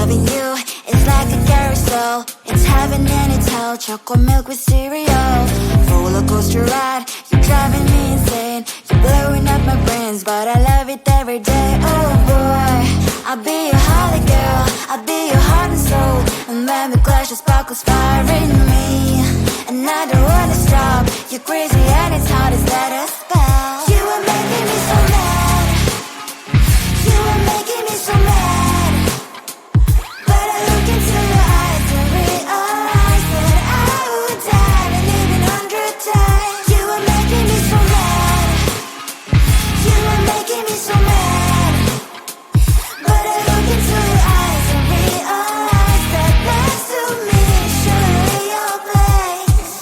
Loving you is like a carousel. It's heaven and it's hell. Chocolate milk with cereal. Roller coaster ride, you're driving me insane. You're blowing up my brains, but I love it every day. Oh boy, I'll be your holly girl, I'll be your heart and soul. And when we clash, the sparkles fire in me. And I don't wanna stop. You're crazy and it's hard as let a spell. You are making me so mad. You are making me so mad. But I look into your eyes and realize that I would die and even 100 times. You are making me so mad. You are making me so mad. But I look into your eyes and realize that next to me is surely your place.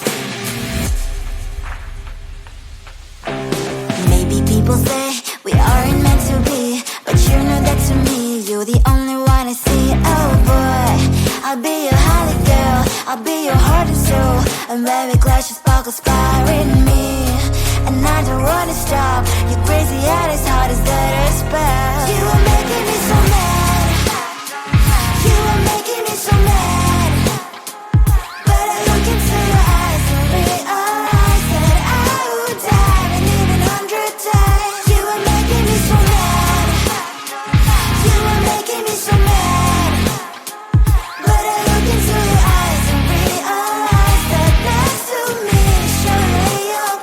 Maybe people say we aren't meant to be, but you know that to me, you're the only one I see. Oh boy, I'll be your holly girl, I'll be your heart and soul. And when we clash, the sparkles fire in me. And I don't wanna stop. You're crazy and as hard as that a spell. You are making me so mad. You are making me so mad. But I look into your eyes and realize that I would die and even 100 times. You are making me so mad. You are making me so mad. But I look into your eyes and realize that next to me is surely your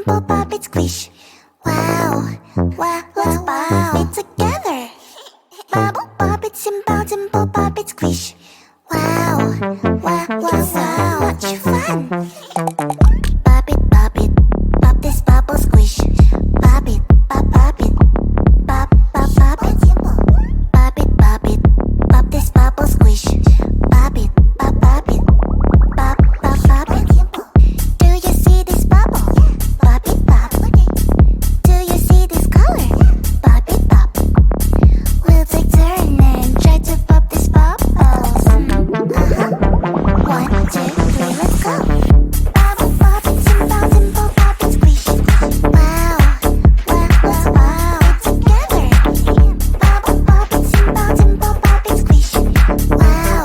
dimple, pop it, squish. Wow, wow, let's pop it together. Bubble, pop it, simple, dimple, pop it, squish. Wow, wow, wow, so much fun. Pop it, pop this bubble, squish. Pop it, pop it, pop, pop, pop it. Pop it, pop this bubble, squish. Pop it, pop it, pop, pop, pop it. Do you see this bubble? Pop it, pop. Do you see this color? Pop it, pop. We'll take turn and try to pop this bubbles. 1, 2, 3, let's go. Bubble, pop it, simple, dimple, pop it, squish. Wow, wow, wow, wow, together. Bubble, pop it, simple, dimple, pop it, squish. Wow,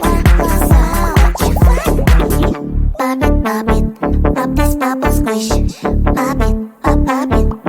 wow, wow, so much fun. Pop it, pop this bubble, squish. Pop it, pop it.